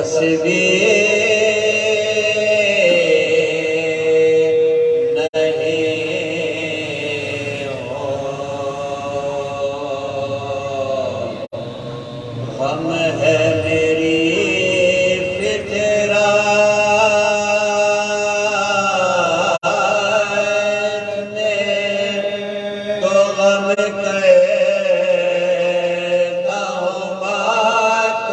تصویر نہیں ہو، غم ہے میری فطرت میں، تو غم کہتا ہوں بات،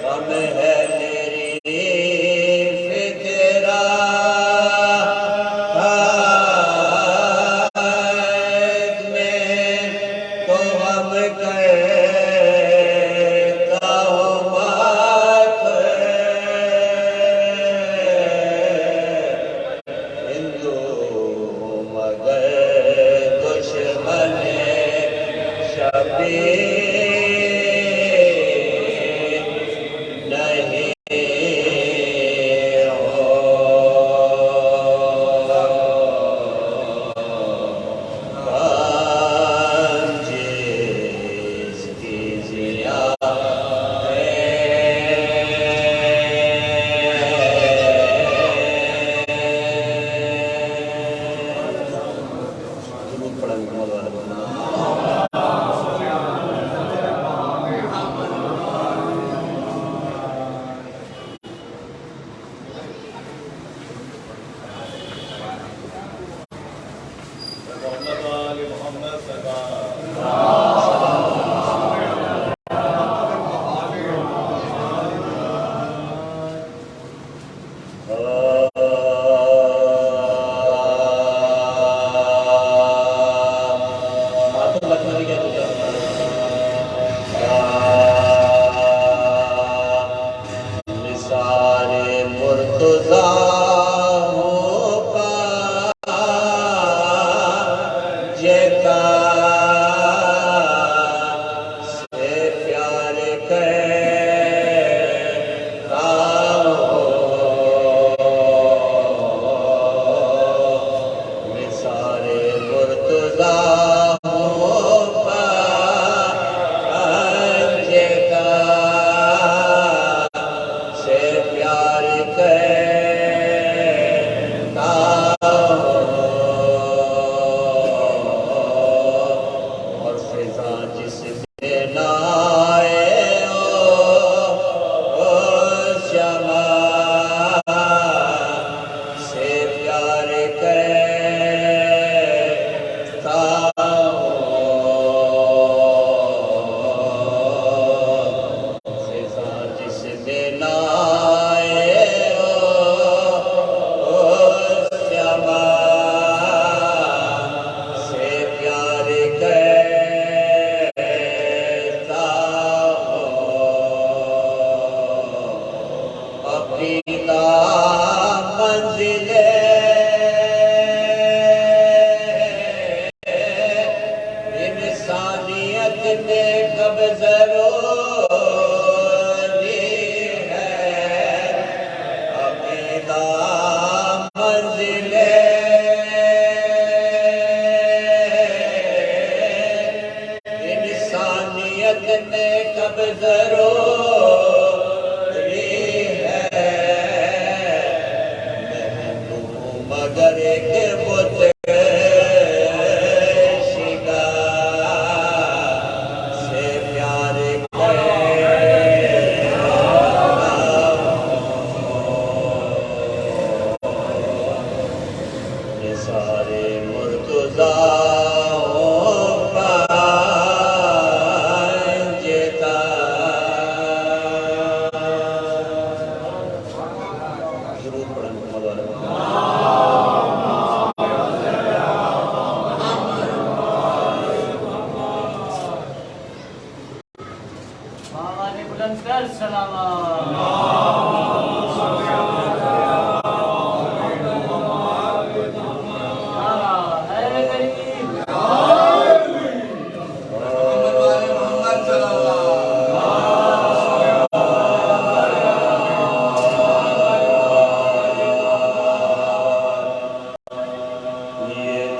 غم ہے میری فطرت میں، تو غم کہتا ہوں بات، ہندو مگر دشمن شبیر نہیں ہو، غم جس کی ضیا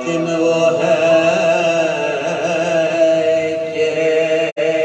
دن وہ ہے کہ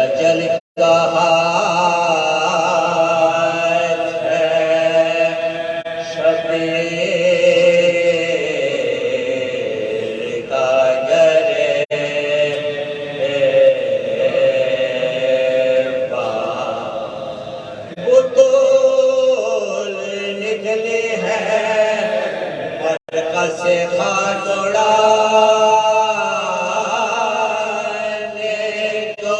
اجل کا ہاتھ ہے شبیر کا گریبان بطول نکلی ہے مرکز سے خاک اڑانے کو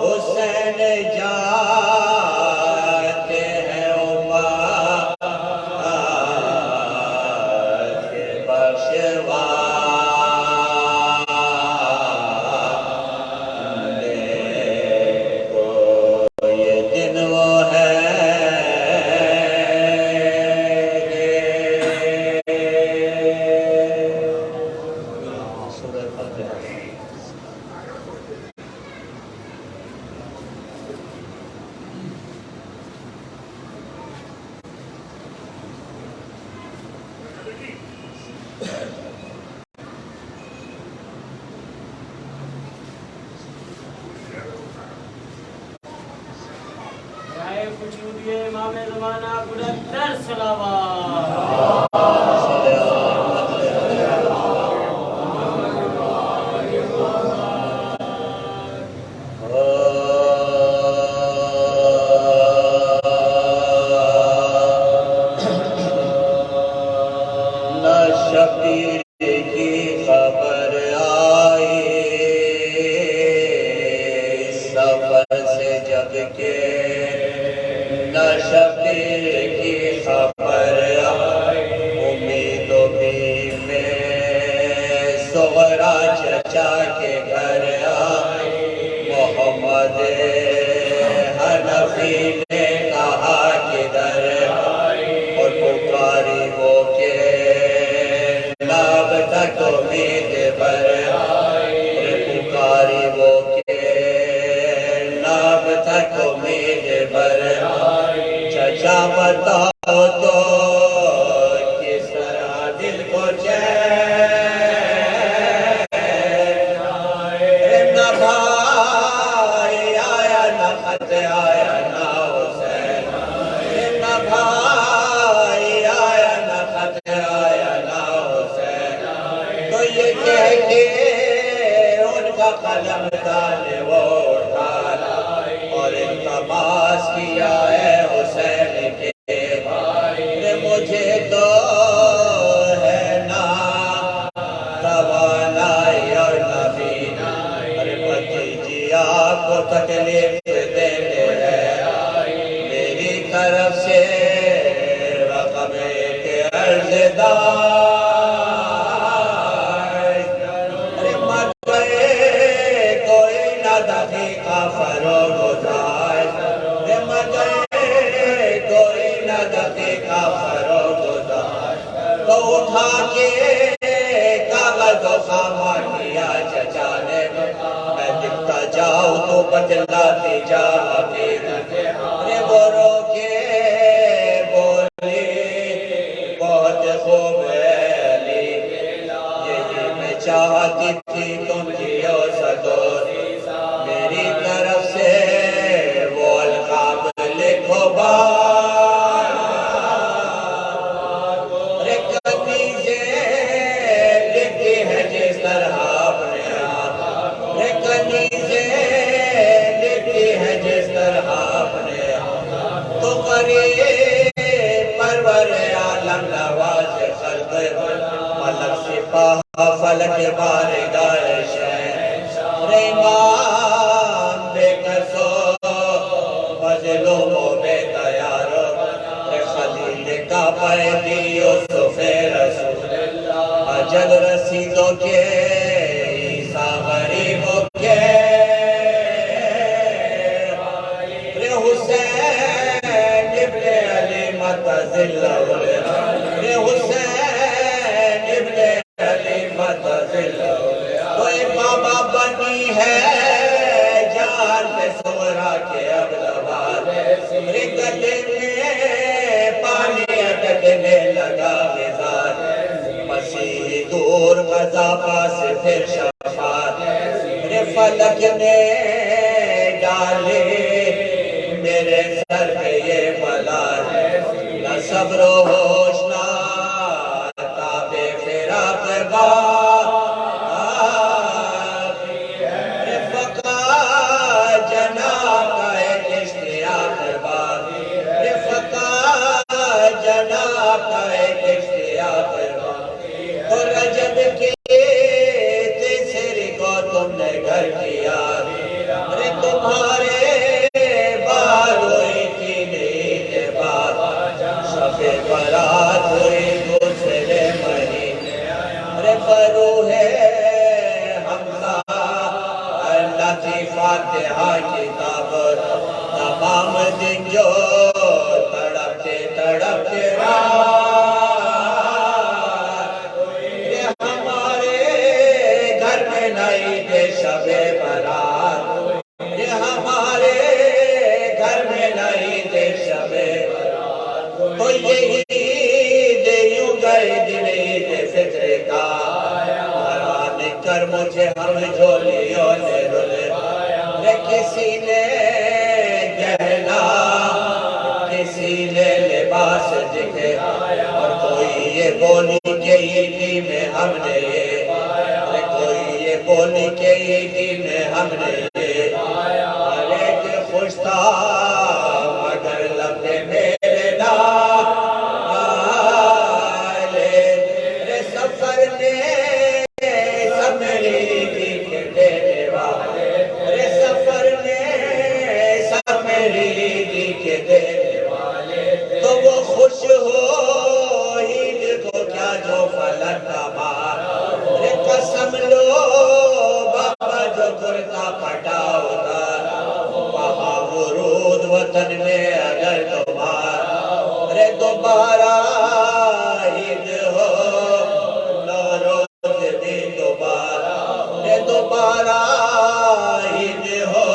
حسین جاتے ہیں امت کے بخشوانے کو یہ دن وہ ہے سورہ فاتحہ رائے وجودیے امام زمانہ بلندر صلوات نہ شبیر کی خبر آئی سفر سے جب کہ نہ شبیر کی خبر آئی امید و بیم میں سغرا چچا کے گھر آئی محمد حنفی نے کہا کدھر اور پکاری وہ کے لاب تک امید بر اور پکاری وہ کے لاب تک امید بر چچا بتاؤ تو کس طرح دل کو چین نہ بھائی آیا نہ خط آیا نہ حسین نہ بھائی آیا نہ خط آیا نہ حسین تو یہ کہہ کے ان کا قلم دانے وہ اٹھانا اور التماس کیا ہے حسین کے بھائی مجھے تو ہے نا توانائی اور نبینا ارے بھتیجی آپ کو تکلیف دیتے ہیں میری طرف سے رقم ایک عرض دار ارے مت گئے کوئی نہ دقیقہ فروغ دار ارے مت گئے کوئی نہ دقیقہ فروغ دار تو اٹھا کے کاغذ و خامہ کیا چچا نے میں دکھتا جاؤں تو بتلاتی جا پھر ارے وہ رو کے بولی بہت خوب ہے علی یہی میں چاہتی تھی تم جیو سدور میری طرف سے وہ القاب لکھو ارے کنیزیں لکھی ہے جس طرح اپنے آپ ارے کنیزیں لکھی ہے جس طرح اپنے آپ تو قریب پرور عالم نواز خلق ملک سپاہ فلک بارگاہ شہر امام بے قصو مظلوم و بے تیارو خلیل کا قیدی یوسف رسول اجل رسیدوں کے عیسیٰ غریبوں کے حسین ابن علی متزل حسین ابن علی متزل کوئی بابا بنی ہے جان پہ سورا کے اب لباد گلے میں پانی اٹکنے لگا مزاج مسیح دور قضا پاس پھر شفاعت فلک نے ڈالے میرے سر پہ یہ بلا ہے نہ صبر و ہوش نہ تابے فراق رفقا جناب کا ایک اشتیاق باغی رفقا جناب کا ایک اشتیاق باغی تو رجب کے تیسری کو تم نے گھر کیا ارے تمہارے بار ہوئی تین عید بار شب برات ہوئی دوسرے مہینے ارے برو ہے حمزہ اللہ کی فاتحہ کتاب تمام دن جو تڑپتے تڑپتے رات یہ ہمارے گھر میں نئی دے شب برات یہ ہمارے گھر میں نئی دے شب برات تو یہی عید یوں گئے دن عید فطر کا حیران کر مجھے ہم جھولیوں نے رلے کسی نے گہنا کسی نے لباس دکھے اور کوئی یہ بولی کہ عیدی میں ہم نے یہ کوئی یہ بولی کہ عیدی میں ہم نے یہ ارے کہ خوش تھا مگر لب میرے نالے رے سفر نے سب میری عیدی کے دینے والے رے سفر نے سب میری عیدی کے دینے والے تو وہ خوش ہو عید کو کیا جو فلک کا مار رے قسم لو بابا جو کرتا پھٹا اتارا وہاں ورود وطن میں اگر تمہارا رے دوبارہ عید ہو نو روز بھی دوبارہ رے دوبارہ عید ہو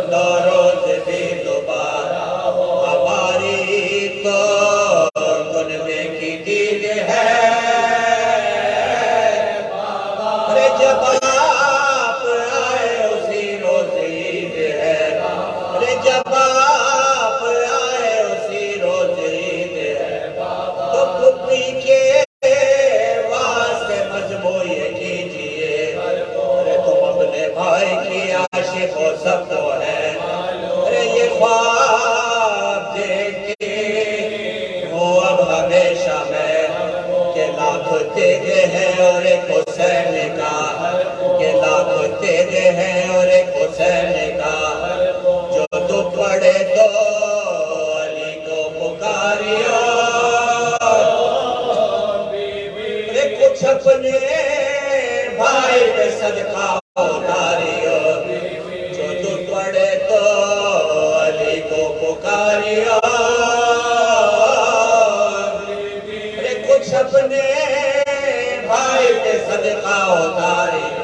نو روز بھی دوبارہ ہماری تو گنبے کی دید ہے ارے جب آپ آئے اسی روز عید ہے ارے جب آپ آئے اسی روز عید ہے تو پھپھی کے واسطے مجموع یہ کیجئے ارے تم اپنے بھائی کی عاشق ہو سب کو ہے ارے یہ خواب دیکھے ہو اب ہمیشہ میں کہ لاکھ تیرے ہیں اور ایک حسین کا کہ لاکھ تیرے ہیں اور ایک حسین کا جو تو پڑے تو علی کو پکاریو رے کچھ اپنے بھائی پہ صدقہ اتاریو جو تو پڑے تو علی کو پکاریو رے کچھ اپنے بھائی پہ صدقہ اتاریو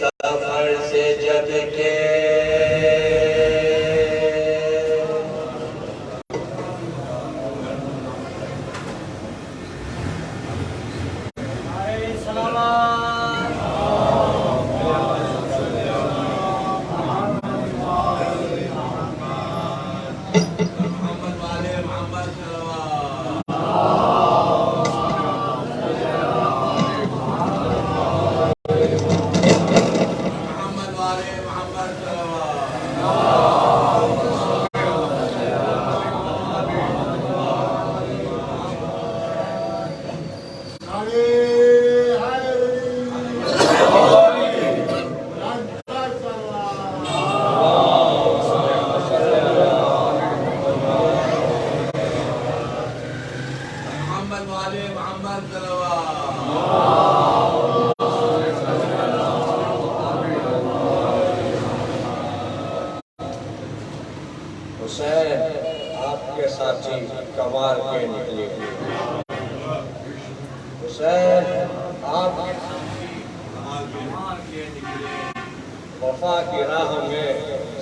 سفر سے جگ کے آئے سلامات محمد والے محمد صلوات محمد والے محمد صلوات محمد والے محمد صلوات حسین آپ کے ساتھی کمال کے نکلے حسین آپ وفا کی راہ میں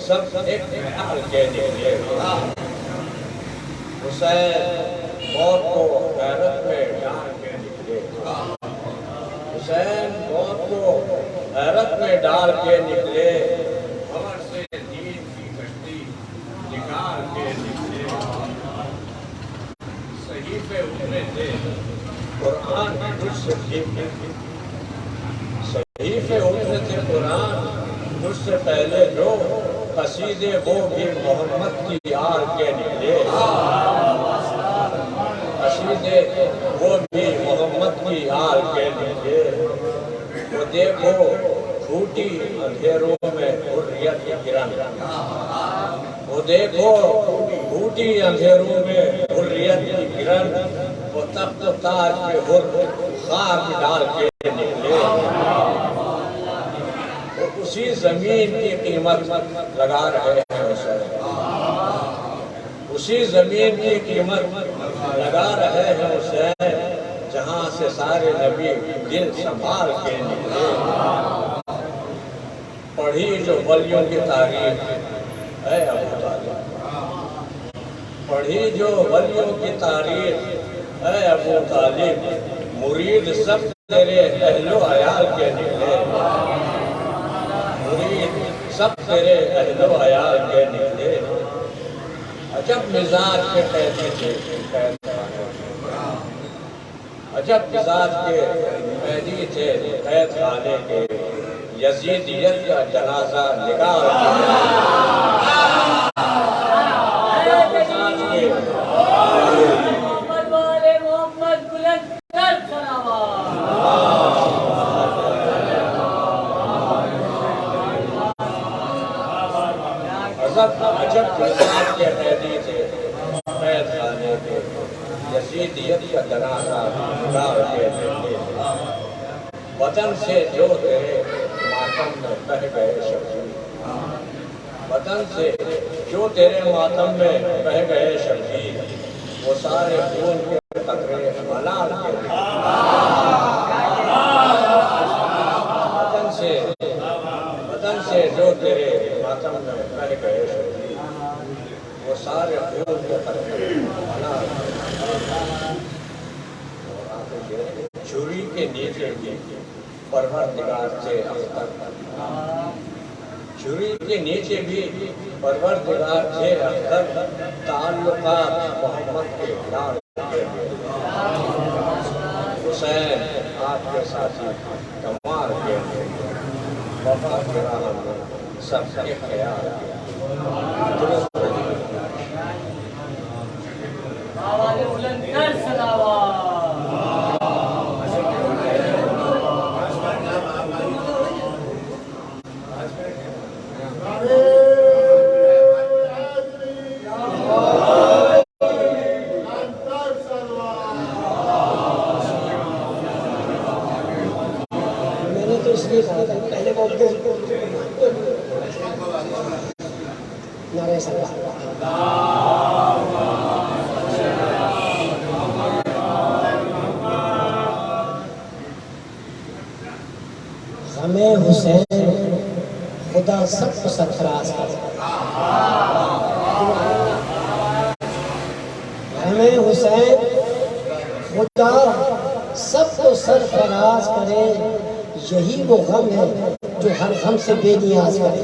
سب ایک عقل کے نکلے حسین موت کو غیرت میں ڈال کے نکلے حسین موت کو حیرت میں ڈال کے نکلے بھور سے دین کی کشتی نکال کے نکلے صحیفے اترے تھے قرآن کی مجھ سے صحیفے اترے تھے قرآن مجھ سے پہلے جو قصیدے وہ بھی محمد کی آر کے نکلے قصیدے وہ بھی محمد کی آر کے نکلے وہ دیکھو پھوٹی اندھیروں میں حریت کی کرن وہ دیکھو پھوٹی اندھیروں میں حریت کی کرن وہ تخت و تاج پہ خاک ڈال کے نکلے وہ اسی زمین کی قیمت لگا رہے ہیں حسین اسی زمین کی قیمت لگا رہے ہیں حسین جہاں سے سارے نبی دل سنبھال کے نکلے پڑھی جو ولیوں کی تاریخ اے ابو طالب پڑھی جو ولیوں کی تاریخ اے ابو طالب مرید سب تیرے اہل و عیال کے نکلے مرید سب تیرے اہل و عیال کے نکلے عجب مزاج کے قیدی تھے عجب مزاج کے قیدی تھے قید خانے کے یزیدیت کا جنازہ نکال محمد والے محمد بلند کر صلوات عجب مزاج کے قیدی تھے قید خانے کے یزیدیت کا جنازہ نکال کے نکلے وطن سے جو تیرے ماتم میں بہہ گئے شبیر وطن سے جو تیرے ماتم میں بہہ گئے شبیر وہ سارے خون کے قطرے حلال کے وطن سے جو تیرے ماتم میں بہہ گئے شبیر وہ سارے خون کے قطرے حلال چھری کے نیچے بھی پروردگار سے اختر چھری کے نیچے بھی پروردگار سے اختر تعلقات محمد کے نام حسین آپ کے ساتھی کمار کے وفا کے راہ میں سب کے خیال آواز بلند کر صلوات ہمیں حسین خدا سب کو سرفراز کرے ہمیں حسین خدا سب کو سرفراز کرے یہی وہ غم ہے جو ہر غم سے بے نیاز کرے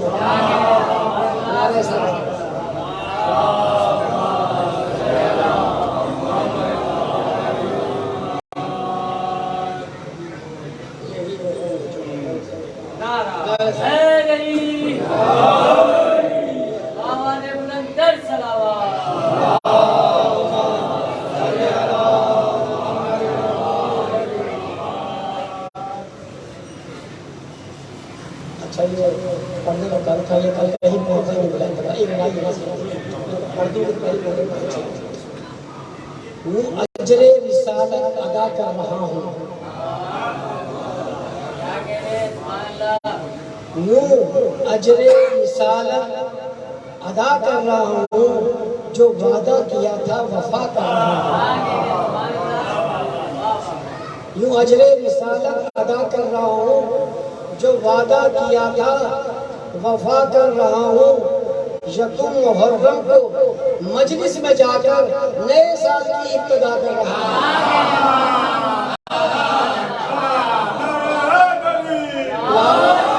پڑھنے کا کل تھا یہ کل کہیں پہنچا نہیں ملا ایک اجر رسالت ادا کر رہا ہوں اجر رسالت ادا کر رہا ہوں جو وعدہ کیا تھا وفا کر رہا ہوں اجر رسالت ادا کر رہا ہوں جو وعدہ کیا تھا وفا کر رہا ہوں یکم محرم کو مجلس میں جا کر نئے سال کی ابتدا کر رہا ہوں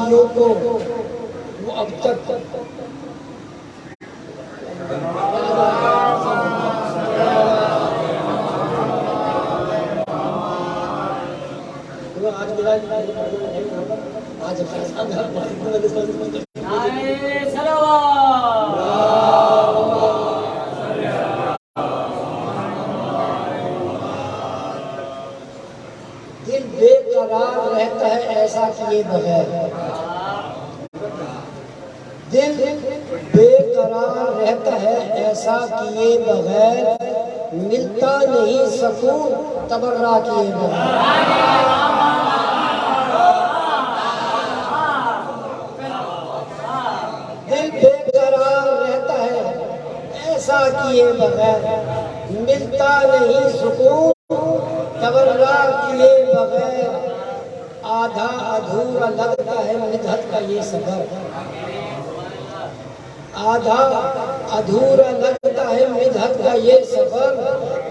نمازیوں کو وہ اب تک نعرے صلوات دل بے قرار رہتا ہے ایسا کیے بغیر، دل بے قرار رہتا ہے ایسا کیے بغیر، ملتا نہیں سکون تبرہ کیے بغیر۔ دل بے قرار رہتا ہے ایسا کیے بغیر، ملتا نہیں سکون تبرہ کیے بغیر، آدھا ادھورا لگتا ہے مدحت کا یہ سفر، آدھا ادھورا لگتا ہے مدحت کا یہ سفر،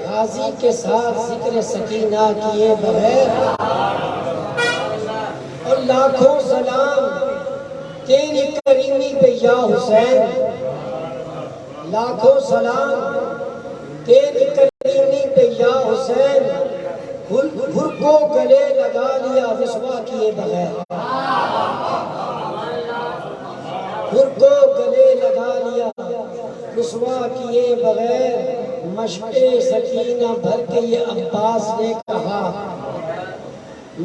غازی کے ساتھ ذکر سکینہ کیے بغیر۔ اور لاکھوں سلام تیری کریمی پہ یا حسین، لاکھوں سلام تیری کریمی پہ یا حسین، گھر کو گلے لگا لیا رسوا کیے بغیر، گھر کو گلے لگا لیا رسوا کیے بغیر، مشق سکینہ بھر کے یہ عباس نے کہا،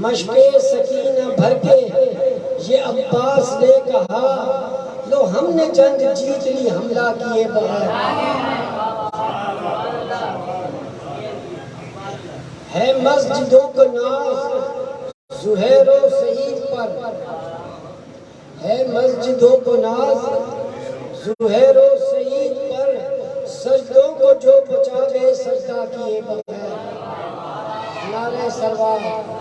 مشق سکینہ بھر کے یہ عباس نے کہا، لو ہم نے جنگ جیت لی حملہ کیے بغیر۔ ہے مسجدوں کو ناز زہیر و سعید پر، ہے مسجدوں کو ناز زہیر و سعید پر، سجدوں کو جو بچا گئے سجدہ کیے بغیر۔ نعرہ صلوات۔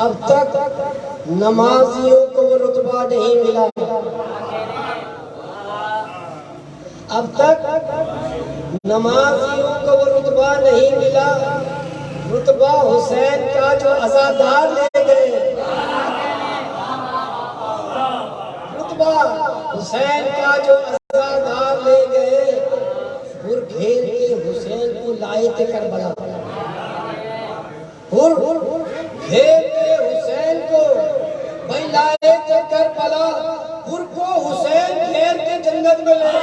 اب تک نمازیوں کو وہ رتبہ نہیں ملا، اب تک نمازیوں کو وہ رتبہ نہیں ملا، رتبہ حسین کا جو عزادار لے گئے، رتبہ حسین کا جو عزادار لے گئے، پھر گھیر کے حسین کو لائے تھے کربلا، پھر گھیر کے حسین کو بھائی لائے تھے کربلا، پھر کو حسین گھیر کے جنت میں لے گئے۔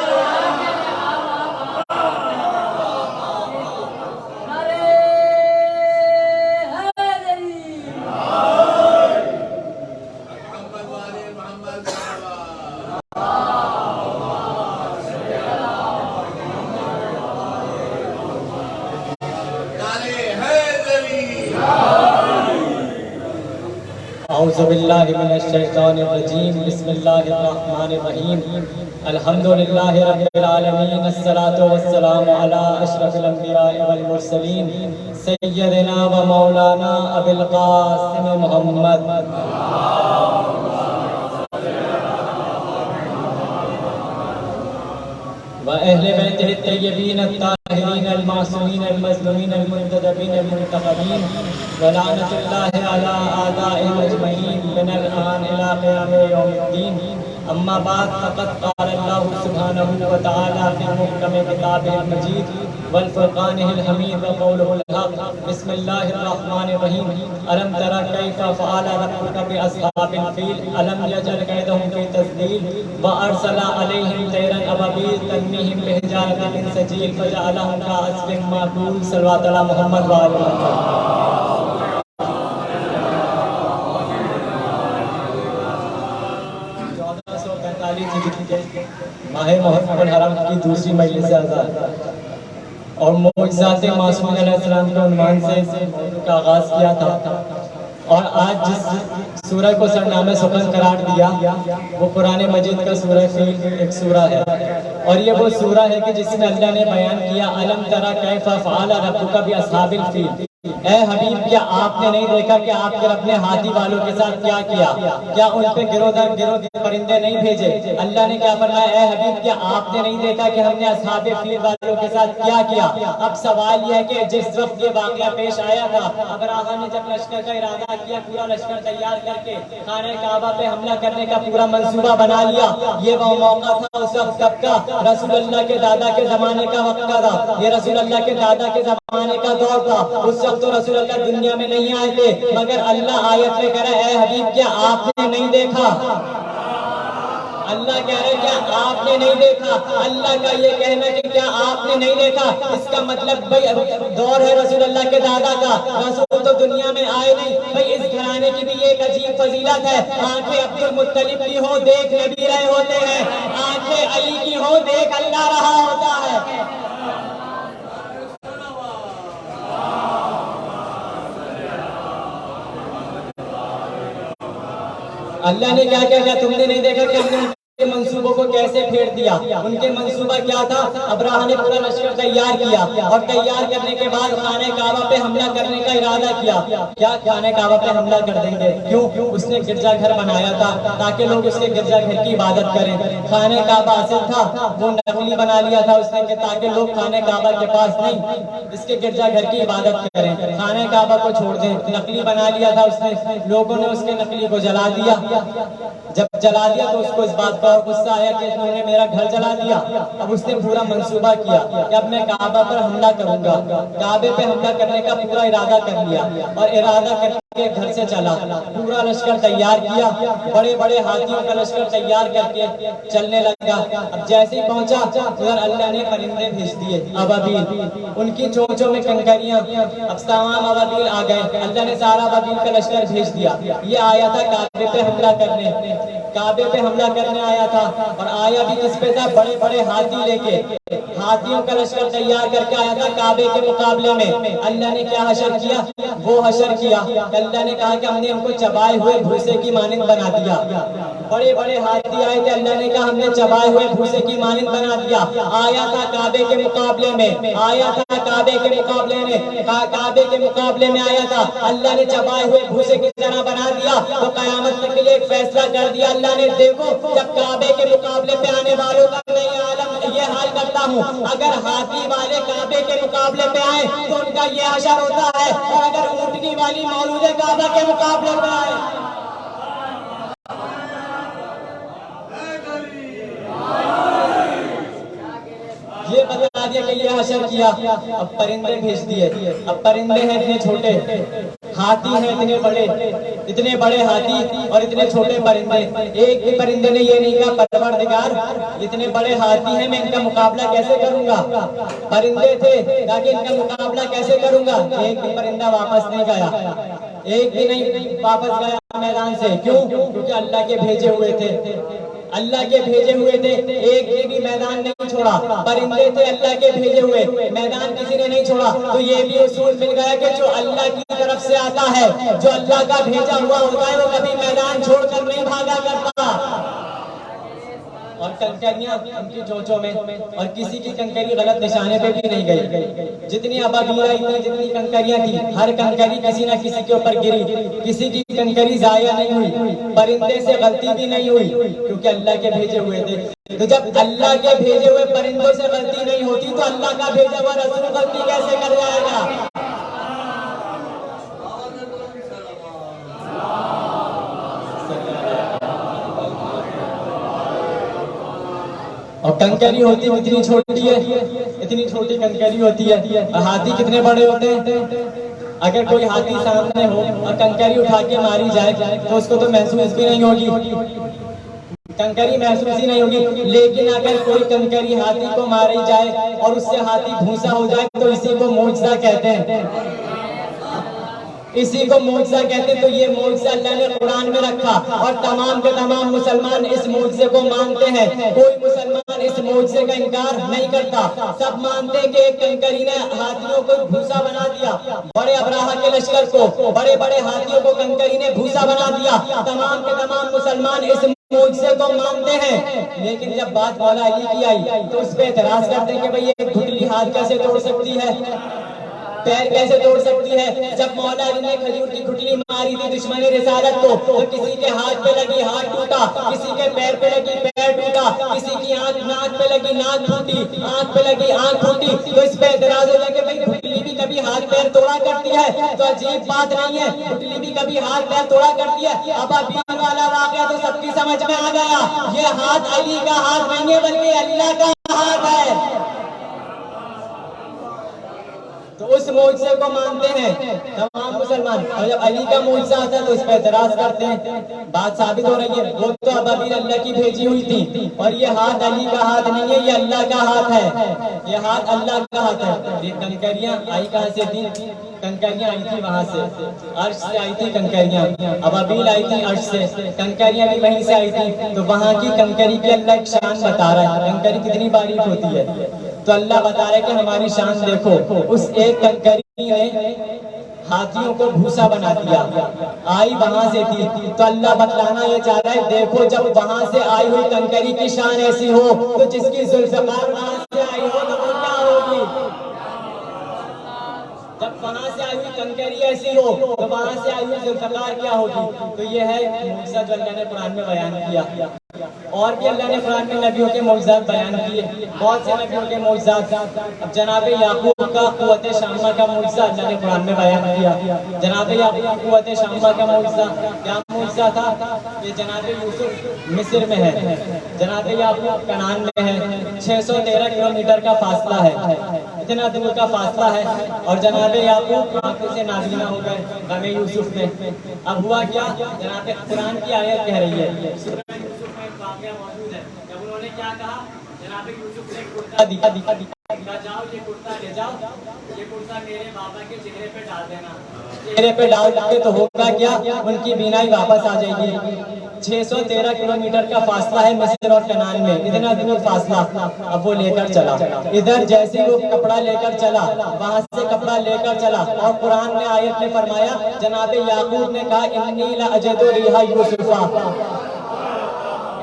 اعوذ باللہ من الشیطان الرجیم، بسم اللہ الرحمن الرحیم، الحمدللہ رب العالمین، الصلاة والسلام علی اشرف الانبیاء والمرسلین، سیدنا و مولانا ابی القاسم محمد و اہل بیتہ الطیبین الطاہرین المعصومین المظلومین المنتدبین المنتخبین، ولعنت اللہ علی اعدائهم اجمعین من الآن الى قیام یوم الدین۔ اما بعد، فقد قال اللہ سبحانہ وتعالی فی محکم کتابہ المجید والفرقانہ الحمید وقولہ الحق، بسم اللہ الرحمن الرحیم، الم تر کیف فعل ربک باصحاب الفیل، الم یجعل کیدہم فی تضلیل، وارسل علیہم طیرا ابابیل ترمیہم بحجارۃ من سجیل فجعلہم کعصف مأکول۔ صلوات علی محمد و آل محمد۔ 1445 ماہ محرم الحرام کی دوسری مجلس آزاد اور معجزات معصومین علیہ السلام کے عنوان سے کا آغاز کیا تھا، اور آج جس سورہ کو سرنامہ سخن قرار دیا وہ قرآن مجید کا سورہ فیل ایک سورہ ہے، اور یہ وہ سورہ ہے کہ جس میں اللہ نے بیان کیا الم تری کیف فعل ربک باصحاب الفیل، اے حبیب کیا آپ نے نہیں دیکھا کہ آپ نے اپنے ہاتھی والوں کے ساتھ کیا کیا؟ کیا ان پہ گروہ در گروہ پرندے نہیں بھیجے؟ اللہ نے کیا فرمایا اے حبیب کیا آپ نے نہیں دیکھا کہ ہم نے اصحاب فیل والوں کے ساتھ کیا کیا؟ اب سوال یہ ہے کہ جس وقت یہ واقعہ پیش آیا تھا، ابراہا نے جب لشکر کا ارادہ کیا، پورا لشکر تیار کر کے خانہ کعبہ پہ حملہ کرنے کا پورا منصوبہ بنا لیا، یہ وہ موقع تھا اس وقت کب کا؟ رسول اللہ کے دادا کے زمانے کا وقت تھا، یہ رسول اللہ کے دادا کے زمانے کا دور تھا۔ اس وقت تو رسول اللہ دنیا میں نہیں آئے تھے، مگر اللہ آیت میں کہہ رہا ہے اے حبیب کیا آپ نے نہیں دیکھا؟ اللہ کہہ رہے کیا آپ نے نہیں دیکھا؟ اللہ کا یہ کہنا کہ کیا آپ نے نہیں دیکھا، اس کا مطلب بھائی دور ہے رسول اللہ کے دادا کا، رسول تو دنیا میں آئے نہیں، بھائی اس گھرانے کی بھی ایک عجیب فضیلت ہے، آنکھیں عبد المطلب کی ہو دیکھ نبی رہے ہوتے ہیں، آنکھیں علی کی ہو دیکھ اللہ رہا ہوتا ہے۔ اللہ نے کیا کیا تم نے نہیں دیکھا کہ ہم نے ان کے منصوبوں کو کیسے پھیر دیا؟ ان کے منصوبہ کیا تھا؟ ابراہا نے پورا لشکر تیار کیا اور تیار کرنے کے بعد خانہ کعبہ پہ حملہ کرنے کا ارادہ کیا۔ کیا خانہ کعبہ پہ حملہ کر دیں گے؟ کیوں؟ اس نے گرجا گھر بنایا تھا تاکہ لوگ اس کے گرجا گھر کی عبادت کریں۔ خانہ کعبہ اصل تھا وہ نقلی بنا لیا تھا اس نے تاکہ لوگ خانہ کعبہ کے پاس نہیں، اس کے گرجا گھر کی عبادت کریں، خانہ کعبہ کو چھوڑ دیں۔ نقلی بنا لیا تھا اس نے، لوگوں نے اس کے نقلی کو جلا دیا۔ جب جلا دیا تو اس کو اس بات پر غصہ آیا کہ انہوں نے میرا گھر جلا دیا۔ اب اس نے پورا منصوبہ کیا کہ اب میں کعبہ پر حملہ کروں گا، کعبے پہ حملہ کرنے کا پورا ارادہ کر لیا اور ارادہ کر کے گھر سے چلا، پورا لشکر تیار کیا، بڑے بڑے ہاتھیوں کا لشکر تیار کر کے چلنے لگا۔ اب جیسے ہی پہنچا ادھر اللہ نے پرندے بھیج دیے ابابیل، ان کی چونچوں میں کنکریاں، اب تمام ابابیل آ گئے۔ اللہ نے سارا ابابیل کا لشکر بھیج دیا۔ یہ آیا تھا کعبے پہ حملہ کرنے، کعبے پہ حملہ کرنے آیا تھا، اور آیا بھی کس پہ تھا؟ بڑے بڑے ہاتھی لے کے، ہاتھیوں کا لشکر تیار کر کے آیا تھا کعبے کے مقابلے میں۔ اللہ نے کیا حشر کیا؟ وہ حشر کیا اللہ نے کہا کہ ہم نے ان کو چبائے ہوئے بھوسے کی مانند بنا دیا۔ بڑے بڑے ہاتھی آئے تھے، اللہ نے کہا ہم نے چبائے ہوئے بھوسے کی مانند بنا دیا۔ آیا تھا کعبے کے مقابلے میں، آیا تھا کعبے کے مقابلے میں، کعبے کے مقابلے میں آیا تھا، اللہ نے چبائے ہوئے بھوسے کی طرح بنا دیا۔ تو قیامت کے لیے ایک فیصلہ کر دیا اللہ نے، دیکھو جب کعبے کے مقابلے پہ آنے والوں کا میں یہ حال کرتا ہوں، اگر ہاتھی والے کعبے کے مقابلے پہ آئے تو ان کا یہ حشر ہوتا ہے، اور اگر اونٹنی والی مولود کعبہ کے مقابلے پہ آئے۔ یہ بتا دیا کہ یہ حشر کیا۔ اب پرندے بھیج دیے، اب پرندے ہیں اتنے چھوٹے، ہاتھی ہیں اتنے بڑے، اتنے بڑے ہاتھی اور اتنے چھوٹے پرندے۔ ایک بھی پرندے نے یہ نہیں کہا پروردگار اتنے بڑے ہاتھی ہیں میں ان کا مقابلہ کیسے کروں گا؟ پرندے تھے تاکہ ان کا مقابلہ کیسے کروں گا؟ ایک بھی پرندہ واپس نہیں گیا، ایک بھی نہیں واپس گیا میدان سے۔ کیوں؟ کیونکہ اللہ کے بھیجے ہوئے تھے، اللہ کے بھیجے ہوئے تھے، ایک بھی میدان نہیں چھوڑا۔ پرندے تھے اللہ کے بھیجے ہوئے، میدان کسی نے نہیں چھوڑا۔ تو یہ بھی اصول مل گیا کہ جو اللہ کی طرف سے آتا ہے، جو اللہ کا بھیجا ہوا ہوتا ہے، وہ کبھی میدان چھوڑ کر نہیں بھاگا کرتا۔ اور کنکریاں ان کی چونچوں میں، اور کسی کی کنکری غلط نشانے پہ بھی نہیں گئی۔ جتنی ابابیل آئی تھی، جتنی کنکریاں تھی، ہر کنکری کسی نہ کسی کے اوپر گری، کسی کی کنکری ضائع نہیں ہوئی، پرندے سے غلطی بھی نہیں ہوئی، کیونکہ اللہ کے بھیجے ہوئے تھے۔ تو جب اللہ کے بھیجے ہوئے پرندوں سے غلطی نہیں ہوتی تو اللہ کا بھیجا ہوا رسول غلطی کیسے کر جائے گا؟ اور کنکری ہوتی اتنی چھوٹی ہے، اتنی چھوٹی کنکری ہوتی ہے، اور ہاتھی کتنے بڑے ہوتے ہیں۔ اگر کوئی ہاتھی سامنے ہو اور کنکری اٹھا کے ماری جائے تو اس کو تو محسوس بھی نہیں ہوگی، کنکری محسوس ہی نہیں ہوگی۔ لیکن اگر کوئی کنکری ہاتھی کو ماری جائے اور اس سے ہاتھی بھوسا ہو جائے تو اسی کو معجزہ کہتے ہیں، اسی کو معجزہ کہتے ہیں۔ تو یہ معجزہ اللہ نے قرآن میں رکھا اور تمام کے تمام مسلمان اس معجزے کو مانتے ہیں، کوئی مسلمان اس معجزے کا انکار نہیں کرتا، سب مانتے ہیں کہ ایک کنکری نے ہاتھیوں کو بھوسا بنا دیا، بڑے ابراہا کے لشکر کو، بڑے بڑے ہاتھیوں کو کنکری نے بھوسا بنا دیا۔ تمام کے تمام مسلمان اس معجزے کو مانتے ہیں، لیکن جب بات مولا علی کی آئی تو اس پہ اعتراض کرتے ہیں کہ بھئی ایک گھٹلی ہاتھ کیسے توڑ سکتی ہے؟ پیر کیسے توڑ سکتی ہے؟ جب مولا علی نے کھجور کی گٹلی ماری تھی دشمن رسالت کو تو کسی کے ہاتھ پہ لگی ہاتھ ٹوٹا، کسی کے پیر پہ لگی پیر ٹوٹا، کسی کی ناک پہ لگی ناک پھوٹی، آنکھ پہ لگی آنکھ پھوٹی. تو اس پہ اعتراض ہو جائے کہ بھائی گٹلی بھی کبھی ہاتھ پیر توڑا کرتی ہے، تو عجیب بات نہیں ہے، گٹلی بھی کبھی ہاتھ پیر توڑا کرتی ہے. اب ابین والا واقعہ تو سب کی سمجھ میں آ گیا، یہ ہاتھ علی کا ہاتھ نہیں ہے بلکہ اللہ کا ہاتھ ہے. تو اس معجزے کو مانتے ہیں تمام مسلمان، اور جب علی کا معجزہ آتا ہے تو اس پہ اعتراض کرتے ہیں. بات ثابت ہو رہی ہے وہ تو ابابیل اللہ کی بھیجی ہوئی تھی، اور یہ ہاتھ علی کا ہاتھ نہیں ہے، یہ اللہ کا ہاتھ ہے، یہ ہاتھ اللہ کا ہاتھ ہے. یہ کنکریاں آئی کہاں سے تھی؟ کنکریاں آئی تھی وہاں سے، عرش سے آئی تھی کنکریاں. ابابیل آئی تھی عرش سے، کنکریاں بھی وہیں سے آئی تھی. تو وہاں کی کنکری کی اللہ ایک شان بتا رہا ہے، کنکری کتنی باریک ہوتی ہے. تو اللہ بتا رہا ہے کہ ہماری شان دیکھو، اس ایک کنکری نے ہاتھیوں کو بھوسا بنا دیا، آئی وہاں سے تھی. تو اللہ بتلانا یہ چاہ رہا ہے دیکھو جب وہاں سے آئی ہوئی کنکری کی شان ایسی ہو تو جس کی ذوالفقار وہاں سے آئی ہو تو وہ کیا ہوگی؟ جب وہاں سے آئی ہوئی کنکری ایسی ہو تو وہاں سے آئی ہوئی ذوالفقار کیا ہوگی؟ تو یہ ہے معجزہ جو اللہ نے قرآن میں بیان کیا. اور بھی اللہ نے قرآن میں نبیوں کے معجزات بیان کیے، بہت سے نبیوں کے معجزات. اب جناب یعقوب کا قوت شامہ کا معجزہ اللہ نے قرآن میں بیان کیا. جناب یعقوب قوت شامہ کا معجزہ کیا معجزہ تھا؟ کہ جناب یوسف مصر میں ہے، جناب یعقوب کنعان میں ہے، 613 کلومیٹر کا فاصلہ ہے، اتنا دور کا فاصلہ ہے. اور جناب یعقوب آنکھوں سے نابینا ہو گئے غم یوسف میں. اب ہوا کیا؟ جناب قرآن کی آیت کہہ رہی ہے، سورہ یوسف میں ایک واقعہ موجود ہے. جب انہوں نے کیا کہا؟ جناب یوسف نے کرتا دکھا جاؤ، یہ کرتا لے جاؤ، یہ کرتا میرے بابا کے چہرے پہ ڈال دینا. چہرے پہ ڈال کے تو ہوگا کیا؟ ان کی بینائی واپس آ جائے گی. 613 کلومیٹر کا فاصلہ ہے مصر اور کنعان میں، اتنا دور فاصلہ. اب وہ لے کر چلا، ادھر جیسے وہ کپڑا لے کر چلا وہاں سے کپڑا لے کر چلا. اور قرآن میں آیت میں فرمایا جناب یعقوب نے کہا انی لاجد ریح یوسف،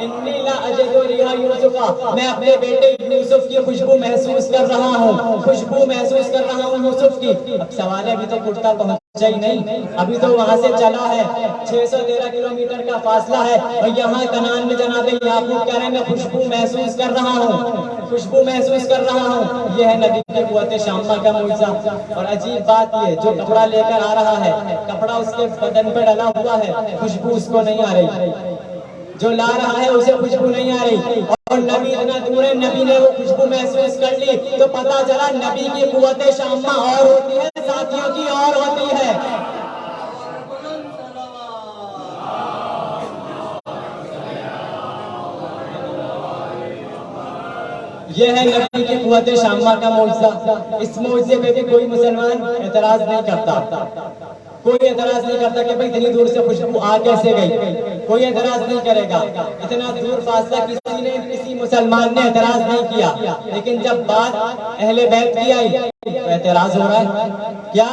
انی لاجد ریح یوسف، میں اپنے بیٹے یوسف کی خوشبو محسوس کر رہا ہوں، خوشبو محسوس کر رہا ہوں یوسف کی. اب سوال ہے ابھی تو کرتا پہنچا ہی نہیں، ابھی تو وہاں سے چلا ہے، 613 کلومیٹر کا فاصلہ ہے. اور یہاں کنعان میں جناب یعقوب کہہ رہے ہیں میں خوشبو محسوس کر رہا ہوں، خوشبو محسوس کر رہا ہوں. یہ ہے نبی کی قوت شامہ کا معجزہ. اور عجیب بات یہ جو کپڑا لے کر آ رہا ہے، کپڑا اس کے بدن پہ ڈلا ہوا ہے، خوشبو اس کو نہیں آ رہی، جو لا رہا ہے اسے خوشبو نہیں آ رہی. اور نبی اتنا دور ہے، نبی نے وہ خوشبو محسوس کر لی تو پتا چلا نبی کی قوت شامہ اور ہوتی ہے، ساتھیوں کی اور ہوتی ہے. یہ ہے نبی کی قوت شامہ کا معجزہ. اس معجزے پہ بھی کوئی مسلمان اعتراض نہیں کرتا، کوئی اعتراض نہیں کرتا کہ بھئی اتنی دور سے خوشبو آ کیسے گئی، کوئی اعتراض نہیں کرے گا. اتنا دور فاصلہ کسی مسلمان نے اعتراض نہیں کیا. لیکن جب بات اہل بیت کی آئی تو اعتراض ہو رہا ہے. کیا؟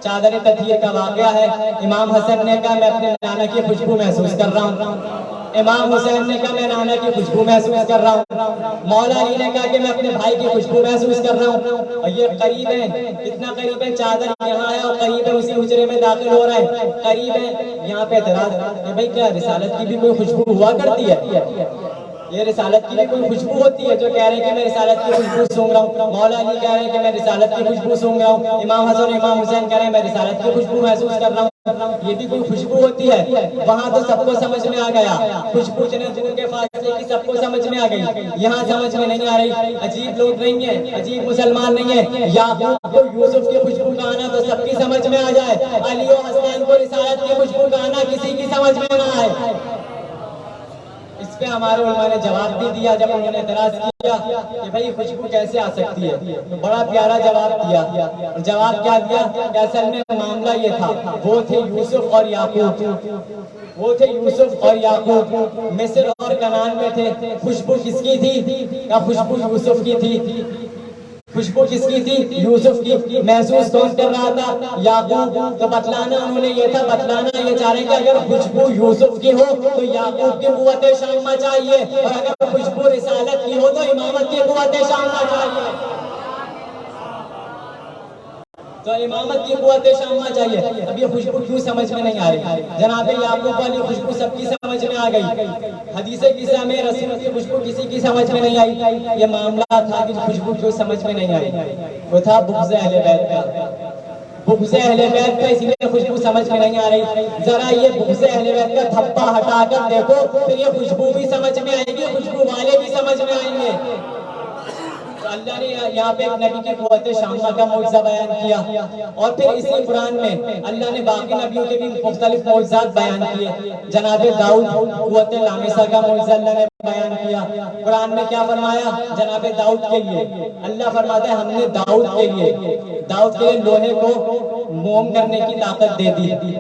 چادر تطہیر کا واقعہ ہے. امام حسن نے کہا میں اپنے نانا کی خوشبو محسوس کر رہا ہوں، امام حسین نے کہا میں نانا کی خوشبو محسوس کر رہا ہوں، مولا علی نے کہا کہ میں اپنے بھائی کی خوشبو محسوس کر رہا ہوں. اور یہ قریب ہے، کتنا قریب ہے؟ چادر یہاں ہے اور قریب ہے اسی حجرے میں داخل ہو رہا ہے، قریب ہے. یہاں پہ اعتراض کہ بھئی کیا رسالت کی بھی کوئی خوشبو ہوا کرتی ہے؟ یہ رسالت کی بھی کوئی خوشبو ہوتی ہے؟ جو کہہ رہے ہیں کہ میں رسالت کی خوشبو سونگ رہا ہوں، مولا علی کہہ رہے ہیں کہ میں رسالت کی خوشبو سونگ رہا ہوں، امام حسن امام حسین کہہ رہے ہیں میں رسالت کی خوشبو محسوس کر رہا ہوں. یہ بھی کوئی خوشبو ہوتی ہے؟ وہاں تو سب کو سمجھ میں آ گیا، خوشبو اتنے دور کے فاصلے کی سب کو سمجھ میں آ گئی، یہاں سمجھ میں نہیں آ رہی. عجیب لوگ نہیں ہیں، عجیب مسلمان نہیں ہیں. یعقوب کو یوسف کی خوشبو کا آنا تو سب کی سمجھ میں آ جائے، علی و حسین کو رسالت کی خوشبو کا آنا کسی کی سمجھ میں نہ آئے. اس پہ ہمارے علماء نے جواب بھی دیا جب انہوں نے اعتراض کیا کہ بھئی خوشبو کیسے آ سکتی ہے. بڑا پیارا جواب دیا. اور جواب کیا دیا کہ اصل میں معاملہ یہ تھا، وہ تھے یوسف اور یعقوب، وہ تھے یوسف اور یعقوب مصر اور کنعان میں تھے. خوشبو کس کی تھی؟ کیا خوشبو یوسف کی تھی؟ خوشبو کس کی تھی؟ یوسف کی. محسوس کون کر رہا تھا؟ یعقوب. تو بتلانا انہوں نے یہ تھا، بتلانا یہ چاہ رہے ہیں کہ اگر خوشبو یوسف کی ہو تو یعقوب کی قوت شامہ چاہیے، اور اگر خوشبو رسالت کی ہو تو امامت کی قوت شامہ چاہیے. تو امامت کی قوت شامہ چاہیے. اب یہ خوشبو کیوں سمجھ میں نہیں آ رہی؟ جناب یعقوب والی خوشبو سب کی سمجھ میں آ گئی. حدیث قصہ میں رسول کی خوشبو کسی کی سمجھ میں نہیں آئی. یہ معاملہ تھا کہ خوشبو کیوں سمجھ میں نہیں آئی؟ وہ تھا بغض اہل بیت کا. بغض اہل بیت کا، اسی لیے خوشبو سمجھ میں نہیں آ رہی. ذرا یہ بغض اہل بیت کا تھپا ہٹا کر دیکھو، پھر یہ خوشبو بھی سمجھ میں آئے گی، خوشبو والے بھی سمجھ میں آئیں گے. تو اللہ نے یہاں پہ ایک نبی کی قوت شامہ کا معجزہ بیان کیا، اور پھر اسی قرآن میں اللہ نے باقی نبیوں کے بھی مختلف معجزات بیان کیے. جناب داؤد قوت لامسہ کا معجزہ اللہ نے بیان کیا. قرآن میں کیا فرمایا جناب داؤد کے لیے؟ اللہ فرماتا ہے ہم نے داؤد کے لیے لوہے کو موم کرنے کی طاقت دے دی.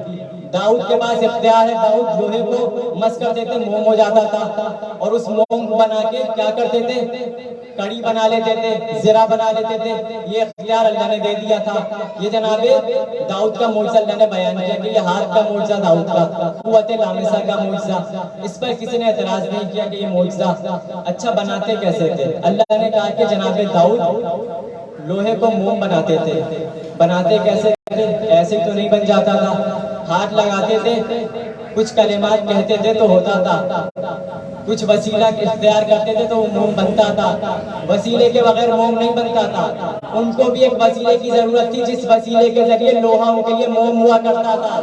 داؤد کے پاس اختیار ہے، داؤد لوہے کو مس کر دیتے موم ہو جاتا تھا، اور اس موم کو بنا کے کیا کرتے تھے؟ کڑی بنا لیتے تھے، زرہ بنا لیتے تھے. یہ اختیار اللہ نے دے دیا تھا. یہ جناب داؤد کا معجزہ اللہ نے بیان کیا کہ یہ ہاتھ کا معجزہ داؤد کا، قوت لامسہ کا معجزہ. اس پر کسی نے اعتراض نہیں کیا کہ یہ معجزہ اچھا بناتے کیسے تھے؟ اللہ نے کہا کہ جناب داؤد لوہے کو موم بناتے تھے. بناتے کیسے تھے؟ ایسے تو نہیں بن جاتا تھا. ہاتھ لگاتے تھے، کچھ کلمات کہتے تھے تو ہوتا تھا، کچھ وسیلہ اختیار کرتے تھے تو وہ موم بنتا تھا. وسیلے کے بغیر موم نہیں بنتا تھا. ان کو بھی ایک وسیلے کی ضرورت تھی، جس وسیلے کے ذریعے لوہا ان کے لیے موم ہوا کرتا تھا.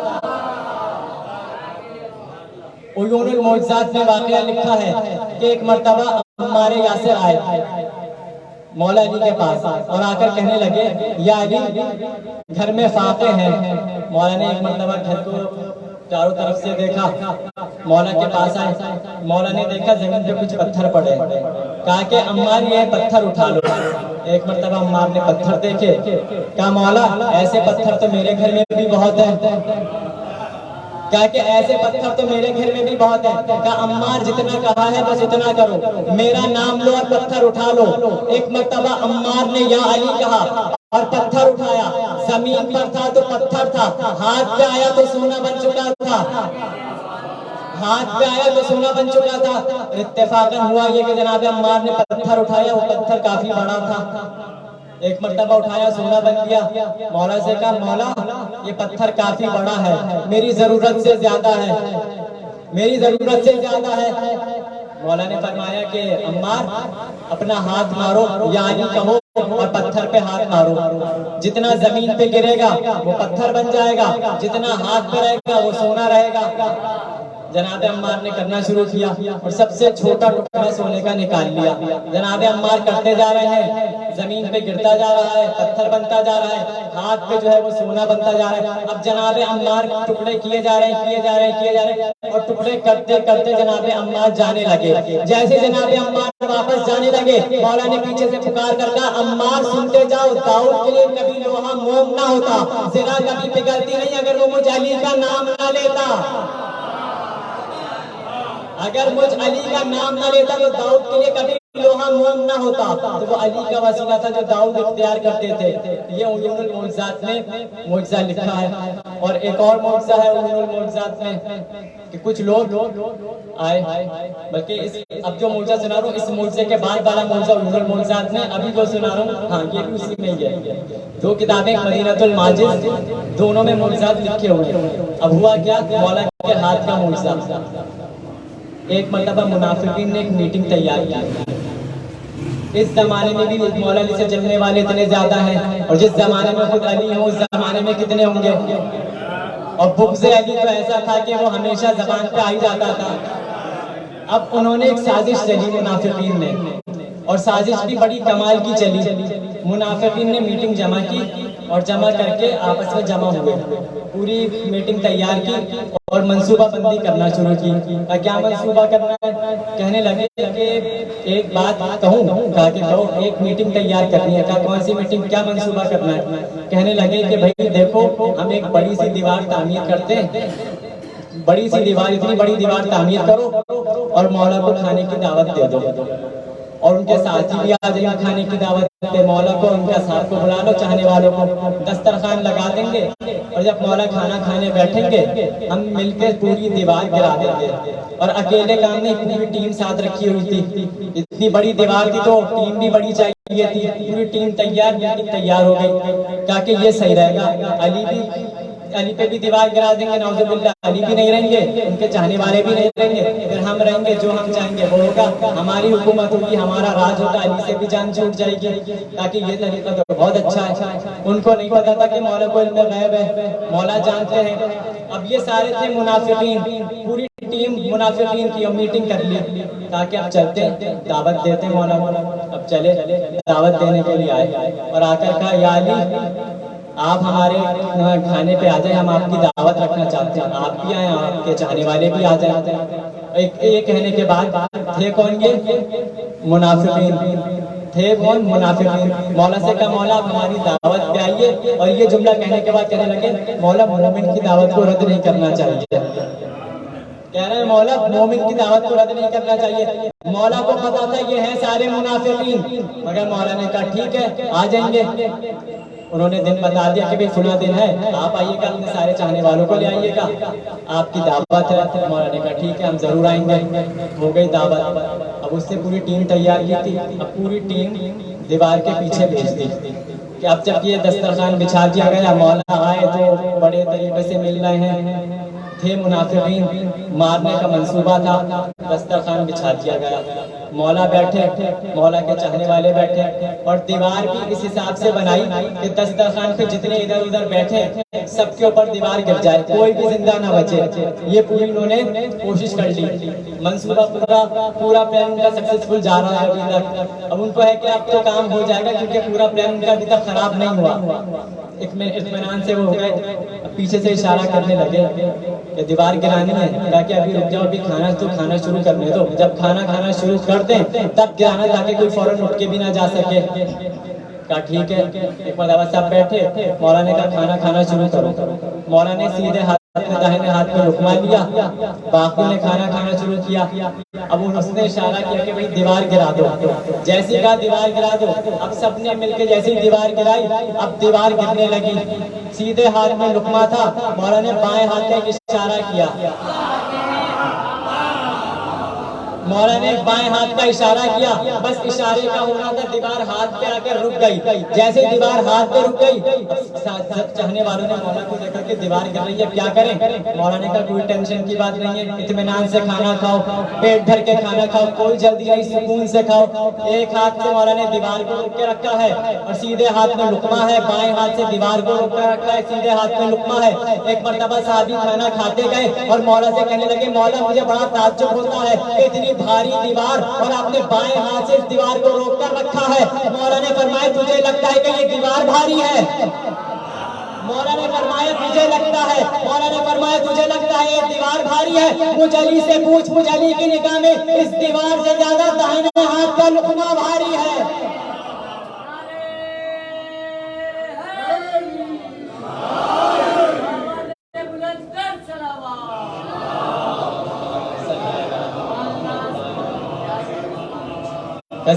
عیون المعجزات میں واقعہ لکھا ہے کہ ایک مرتبہ عمار یاسر آئے مولا علی کے پاس، اور آ کر کہنے لگے یا علی گھر میں فاقے ہیں. مولا نے ایک مرتبہ گھر کو چاروں طرف سے دیکھا، مولا کے پاس آئے. مولا نے دیکھا زمین پہ کچھ پتھر پڑے، کہا کہ عمار یہ پتھر اٹھا لو. ایک مرتبہ عمار نے پتھر دیکھے، کہا مولا ایسے پتھر تو میرے گھر میں بھی بہت ہیں. کہا کہ ایسے پتھر تو میرے گھر میں بھی بہت ہیں. کہا عمار جتنا کہا ہے بس اتنا کرو، میرا نام لو اور پتھر اٹھا لو. ایک مرتبہ عمار نے یا علی کہا اور پتھر اٹھایا. زمین پر تھا تو پتھر تھا، ہاتھ پہ آیا تو سونا بن چکا تھا. ہاتھ پہ آیا تو سونا بن چکا تھا. اتفاقاً ہوا یہ کہ جناب عمار نے پتھر اٹھایا، وہ پتھر کافی بڑا تھا. ایک مرتبہ اٹھایا سونا بن گیا. مولا سے کہا مولا یہ پتھر کافی بڑا ہے، میری ضرورت سے زیادہ ہے، میری ضرورت سے زیادہ ہے. مولا نے فرمایا کہ عمار اپنا ہاتھ مارو یا علی کہو اور پتھر پہ ہاتھ مارو. جتنا زمین پہ گرے گا وہ پتھر بن جائے گا، جتنا ہاتھ پہ رہے گا وہ سونا رہے گا. جناب عمار نے کرنا شروع کیا اور سب سے چھوٹا ٹکڑا سونے کا نکال لیا. جناب عمار کرتے جا رہے ہیں، زمین پہ گرتا جا رہا ہے، پتھر بنتا جا رہا ہے، ہاتھ پہ جو ہے وہ سونا بنتا جا رہا ہے. اب جناب عمار ٹکڑے کیے جا رہے ہیں اور ٹکڑے کرتے کرتے جناب عمار جانے لگے. جیسے جناب عمار واپس جانے لگے، مولا نے پیچھے سے پکار کر کہا عمار سنتے جاؤ، داؤد کے لیے کبھی لوہا موم نہ ہوتا، زرہ کبھی پگھلتی نہیں اگر وہ مجھ علی کا نام نہ لیتا. اگر مجھ علی کا نام نہ لیتا تو داؤد کے لیے کبھی لوہا موم نہ ہوتا. تو وہ علی کا وسیلہ تھا جو داؤد اختیار کرتے تھے. یہ عیون المعجزات میں معجزہ لکھا ہے. اور ایک اور معجزہ ہے عیون المعجزات میں کہ کچھ لوگ آئے، بلکہ اب جو معجزہ سنا رہا ہوں اس معجزے کے بعد والا معجزہ عیون المعجزات میں ابھی جو سنا رہا ہوں ہاں یہ بھی اسی میں ہی ہے. دو کتابیں مدینۃ الماجز، دونوں میں معجزات لکھے ہوئے ہیں. اب ہوا کیا؟ مولا کے ہاتھ کا معجزہ. ایک مرتبہ منافقین نے ایک میٹنگ تیار کی. اس زمانے میں بھی مولا علی سے چلنے والے اتنے زیادہ ہیں، اور جس زمانے میں خود علی ہوں اس زمانے میں کتنے ہوں گے. اور بغض علی تو ایسا تھا کہ وہ ہمیشہ زبان پہ آ ہی جاتا تھا. اب انہوں نے ایک سازش چلی منافقین نے، اور سازش بھی بڑی کمال کی چلی. منافقین نے میٹنگ جمع کی اور جمع کر کے آپس میں جمع ہوئے، پوری میٹنگ تیار کی اور منصوبہ بندی کرنا شروع کی. کیا منصوبہ کرنا ہے؟ کہنے لگے کہ ایک بات کہوں؟ کہا کہ کہو. ایک میٹنگ تیار کرنی ہے. کہا کون سی میٹنگ؟ کیا منصوبہ کرنا ہے؟ کہنے لگے کہ بھائی دیکھو ہم ایک بڑی سی دیوار تعمیر کرتے ہیں، بڑی سی دیوار، اتنی بڑی دیوار تعمیر کرو اور مولا کو کھانے کی دعوت دے دو. اور ان کے ساتھی بھی آ جائیں گے کھانے کی دعوت پہ. مولا کو ان کا ساتھ کو بلا لو, چاہنے والوں کو دسترخوان لگا دیں گے, اور جب مولا کھانا کھانے بیٹھیں گے ہم مل کے پوری دیوار گرا دیں گے. اور اکیلے کام نہیں, پوری ٹیم ساتھ رکھی ہوئی تھی, اتنی بڑی دیوار تھی تو ٹیم بھی بڑی چاہیے تھی. پوری ٹیم تیار ہو گئی تاکہ یہ صحیح رہے گا. علی پہ بھی دیوار گرا دیں گے, نعوذ باللہ. علی بھی نہیں رہیں گے, ان کے چاہنے والے بھی نہیں رہیں گے, پھر ہم رہیں گے, جو ہم چاہیں گے وہ ہوگا. ہماری حکومت ہوگی, ہمارا راج ہوگا. علی سے بھی جان چھوٹ جائے گی, تاکہ یہ طریقہ تو بہت اچھا ہے. ان کو نہیں پتا تھا کہ مولا کو علم غیب ہے, مولا جانتے ہیں. اب یہ سارے تھے منافقین, پوری ٹیم منافقین کی, اور میٹنگ کر لی تاکہ اب چلتے دعوت دیتے مولا. اب چلے دعوت دینے کے لیے آئے, اور آ کر کہا یا علی آپ ہمارے کھانے پہ آ جائیں, ہم آپ کی دعوت رکھنا چاہتے ہیں. آپ بھی آئیں, آپ کے چاہنے والے بھی آ جائیں. ایک کہنے کے بعد تھے کون یہ منافقین, تھے کون منافقین. مولا سے کہا مولا آپ ہماری دعوت پہ آئیے, اور یہ جملہ کہنے کے بعد کہنے لگے مولا مومن کی دعوت کو رد نہیں کرنا چاہیے. کہہ رہے ہیں مولا مومن کی دعوت کو رد نہیں کرنا چاہیے. مولا کو پتا تھا یہ ہیں سارے منافقین, مگر مولا نے کہا ٹھیک ہے آ جائیں گے. انہوں نے دن بتا دیا کہ فلاں دن ہے, آپ آئیے گا, اپنے سارے چاہنے والوں کو لے آئیے گا, آپ کی دعوت ہے. مولا نے کہا ٹھیک ہے ہم ضرور آئیں گے. ہو گئی دعوت. اب اس سے پوری ٹیم تیار کی تھی. اب پوری ٹیم دیوار کے پیچھے بھیج دی کہ اب جب یہ دسترخوان بچھا دیا گیا, مولا آئے تو بڑے طریقے سے مل رہے ہیں. تھے منافقین, مارنے کا منصوبہ تھا, دسترخوان بچھا دیا گیا. مولا بیٹھے, مولا کے چاہنے والے بیٹھے, اور دیوار بھی اس حساب سے بنائی کہ دسترخوان پہ جتنے ادھر ادھر بیٹھے سب کے اوپر دیوار گر جائے, کوئی بھی زندہ نہ بچے. یہ پوری انہوں نے کوشش کر لی. منصوبہ پورا پلان ان کا سکسیسفل جا رہا ہے ابھی تک. اب ان کو ہے کہ اب تو کام ہو جائے گا, کیونکہ پورا پلان ان کا ابھی تک خراب نہیں ہوا. اطمینان سے وہ ہو گئے. پیچھے سے اشارہ کرنے لگے کہ دیوار گرانی ہے, تاکہ ابھی رک جاؤ, ابھی کھانا شروع کرنے دو. جب کھانا شروع کر دیں تب گرانا, تاکہ کوئی فوراً اٹھ کے بھی نہ جا سکے. کہا ٹھیک ہے. ایک مرتبہ سب بیٹھے, مولا نے کہا کھانا شروع کرو. مولا نے سیدھے ہاتھ میں داہنے ہاتھ میں لقمہ لیا, باقی نے کھانا شروع کیا. اب اس نے اشارہ کیا کہ بھئی دیوار گرا دو. جیسی کہا دیوار گرا دو. اب سب نے مل کے جیسی دیوار گرائی, اب دیوار گرنے لگی. سیدھے ہاتھ میں لقمہ تھا, مولا نے بائیں ہاتھ میں اشارہ کیا. مولا نے بائیں ہاتھ کا اشارہ کیا, بس اشارے کا ہونا تھا, دیوار ہاتھ پہ آ کر رک گئی. جیسے دیوار ہاتھ پہ رک گئی, چاہنے والوں نے مولا کو دیکھا کہ دیوار گر رہی ہے, کیا کریں. مولا نے کہا کوئی ٹینشن کی بات نہیں ہے, اطمینان سے کھانا کھاؤ, پیٹ بھر کے کھانا کھاؤ, کوئی جلدی نہیں, سکون سے کھاؤ. ایک ہاتھ سے مولا نے دیوار کو روک کے رکھا ہے, اور سیدھے ہاتھ میں لقمہ ہے. بائیں ہاتھ سے دیوار کو روک کے رکھا ہے, سیدھے ہاتھ میں لقمہ ہے. ایک مرتبہ صحابی کھانا کھاتے گئے, اور مولا سے کہنے لگے مولا مجھے بڑا تعجب ہوتا ہے کہ اتنی بھاری دیوار, اور آپ نے بائیں ہاتھ سے اس دیوار کو روک کر رکھا ہے. مولا نے فرمایا تجھے لگتا ہے کہ یہ دیوار بھاری ہے. مولا نے فرمایا تجھے لگتا ہے, مولا نے فرمایا تجھے لگتا ہے یہ دیوار بھاری ہے. مجھ علی سے پوچھ, مجھ علی کی نگاہ میں اس دیوار سے زیادہ داہنے ہاتھ کا لقمہ بھاری ہے.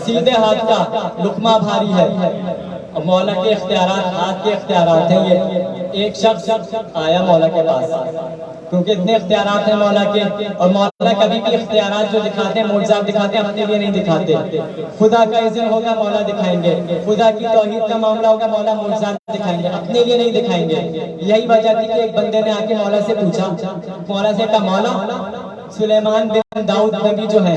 سیدھے ہاتھ کا لقمہ بھاری ہے. اور مولا کے اختیارات, ہاتھ کے اختیارات ہیں. یہ ایک شخص آیا مولا کے پاس, کیونکہ اتنے اختیارات ہیں مولا کے, اور مولا کبھی بھی اختیارات جو دکھاتے ہیں, معجزات دکھاتے ہیں, اپنے لیے نہیں دکھاتے. خدا کا اذن ہوگا مولا دکھائیں گے, خدا کی توحید کا معاملہ ہوگا مولا معجزات دکھائیں گے, اپنے لیے نہیں دکھائیں گے. یہی وجہ تھی کہ ایک بندے نے آ کے مولا سے پوچھا, مولا سے کہا مولا سلیمان بن داؤد نبی جو ہیں,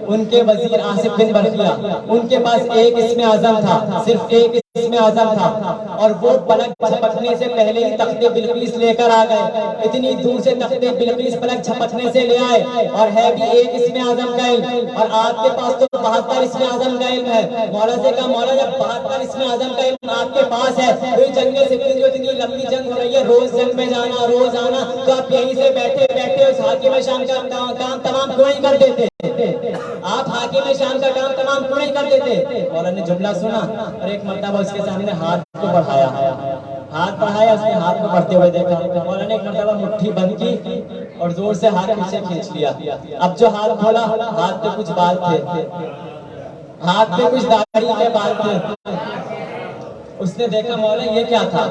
ان کے وزیر آصف بن برقیہ, ان کے پاس ایک اسم اعظم تھا, صرف ایک اسم اعظم تھا, اور وہ پلک جھپکنے سے پہلے ہی تخت بلقیس لے کر آ گئے. اتنی دور سے تخت بلقیس پلک جھپکنے سے لے آئے, اور ہے بھی ایک اسم اعظم کا علم, اور آپ کے پاس تو 72 اسم اعظم کا علم ہے. مولا سے کہا مولا جب 72 اسم اعظم کا علم آپ کے پاس ہے, تو یہ جنگ صفین جو اتنی لمبی جنگ ہو رہی ہے, روز جنگ میں جانا, روز آنا, تو آپ یہیں سے بیٹھے بیٹھے اس حاکم شام کا کام تمام کیوں نہیں کر دیتے. آپ حاکم شام کا کام تمام کیوں نہیں کر دیتے. مولا نے جملہ سنا, اور ایک مرتبہ اس کے سامنے ہاتھ کو بڑھایا, اس نے ہاتھ کو بڑھتے ہوئے دیکھا. مولا نے ایک مرتبہ مٹھی بند کی, اور زور سے ہاتھ پیچھے کھینچ لیا. اب جو ہاتھ کھولا, ہاتھ پہ کچھ بال تھے. ہاتھ پہ کچھ داڑھی کے بال تھے. اس نے دیکھا مولا یہ کیا تھا.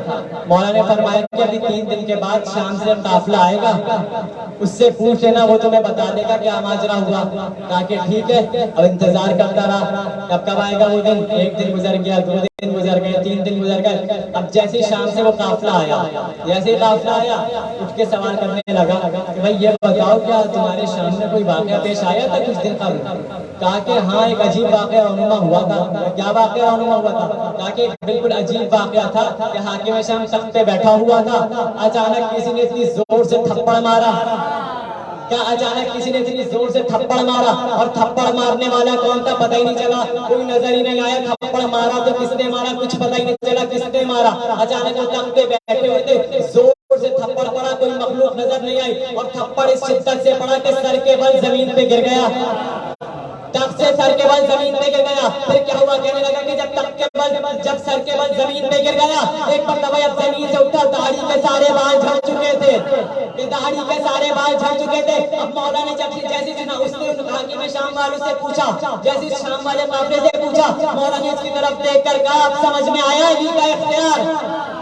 مولا نے فرمایا کہ ابھی 3 دن کے بعد شام سے قافلہ آئے گا, اس سے پوچھ لینا, وہ تمہیں بتا دے گا کیا ماجرا ہوا. کہا کہ ٹھیک ہے. اب انتظار کرتا رہا, اب کب آئے گا وہ دن. 1 دن گزر گیا, 2 دن گزر گئے, 3 دن گزر گئے. اب جیسے شام سے وہ قافلہ آیا, جیسے ہی قافلہ آیا اٹھ کے سوال کرنے لگا کہ بھائی یہ بتاؤ کیا تمہارے سامنے کوئی واقعہ پیش آیا تھا کچھ دن قبل. کہا کہ ہاں ایک عجیب واقعہ رونما ہوا تھا. کیا واقعہ رونما ہوا تھا. کہا کہ بالکل عجیب واقعہ تھا کہ حاکم شام تخت پہ بیٹھا ہوا تھا, اچانک کسی نے اتنی زور سے تھپڑ مارا. کیا اچانک کسی نے اتنی زور سے تھپڑ مارا, اور تھپڑ مارنے والا کون تھا پتہ ہی نہیں چلا, کوئی نظر ہی نہیں آیا. تھپڑ مارا تو کس نے مارا کچھ پتہ ہی نہیں چلا کس نے مارا. اچانک وہ تخت پہ بیٹھے ہوئے تھے, زور سے تھپڑ پڑا, کوئی مخلوق نظر نہیں آئی, اور تھپڑ اس شدت سے پڑا کہ سر کے بل زمین پہ گر گیا. تخت سے سر کے بل زمین پہ گر گیا. پھر کیا ہوا, کہنے لگا کہ جب سر کے بل زمین پہ گر گیا, ایک مرتبہ اب زمین سے اٹھا, داڑھی کے سارے بال جھڑ چکے تھے. داڑھی کے سارے بال جھڑ چکے تھے. اب مولا نے جب جیسے سنا, اس نے حاکم شام والوں سے پوچھا, جیسے شام والے قافلے سے پوچھا, مولا نے اس کی طرف دیکھ کر کہا اب سمجھ میں آیا علی کا اختیار.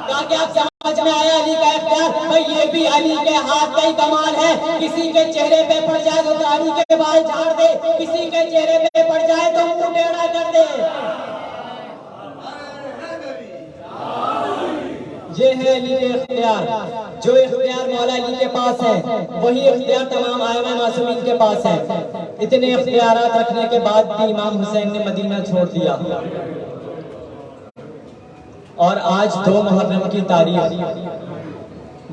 کہا کہ اب سمجھ میں آیا علی کا اختیار. بھائی یہ بھی علی کے ہاتھ کا ہی کمال ہے. کسی کے چہرے پہ پڑ جائے تو داڑھی کے بال جھاڑ دے, کسی کے چہرے پہ پڑ جائے تو منہ ٹیڑھا کر دے. یہ ہے علی کے اختیار. جو اختیار مولا علی کے پاس ہے وہی اختیار تمام ائمہ معصومین کے پاس ہے. اتنے اختیارات رکھنے کے بعد بھی امام حسین نے مدینہ چھوڑ دیا. اور آج 2 محرم کی تاریخ,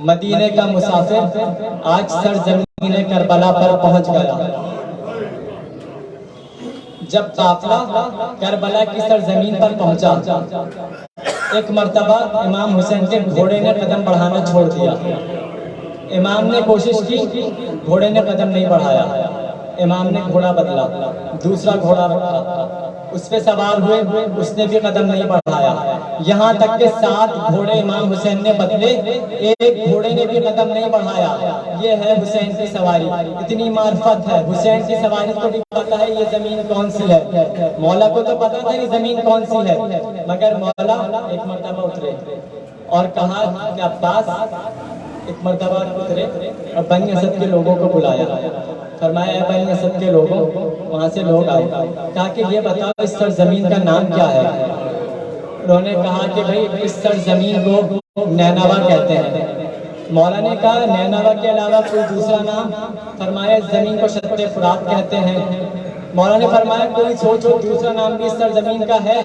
مدینے کا مسافر آج سرزمین کربلا پر پہنچ گیا. جب قافلہ کربلا کی سرزمین پر پہنچا, ایک مرتبہ امام حسین کے گھوڑے نے قدم بڑھانا چھوڑ دیا. امام نے کوشش کی, گھوڑے نے قدم نہیں بڑھایا. امام نے گھوڑا بدلا, دوسرا گھوڑا رکھا, اس پہ سوار ہوئے, اس نے بھی قدم نہیں بڑھایا. یہاں تک کہ 7 گھوڑے امام حسین نے بدلے, ایک گھوڑے نے بھی قدم نہیں بڑھایا. یہ ہے حسین کی سواری. اتنی معرفت ہے حسین کی سواری کو بھی پتا ہے یہ زمین کون سی ہے. مولا کو تو پتا تھا یہ زمین کون سی ہے, مگر مولا ایک مرتبہ اترے اور کہا کہ عباس, ایک مرتبہ اترے اور بنی اسد کے لوگوں کو بلایا. فرمایا اے بنی اسد کے لوگوں, وہاں سے لوگ آئے. کہا کہ یہ بتاؤ اس سرزمین کا نام کیا ہے. انہوں نے کہا کہ بھئی اس سرزمین کو نینوا کہتے ہیں. مولا نے کہا نینوا کے علاوہ کوئی دوسرا نام. فرمایا اس زمین کو شط فرات کہتے ہیں. مولا نے فرمایا کوئی سوچو دوسرا نام بھی اس سرزمین کا ہے.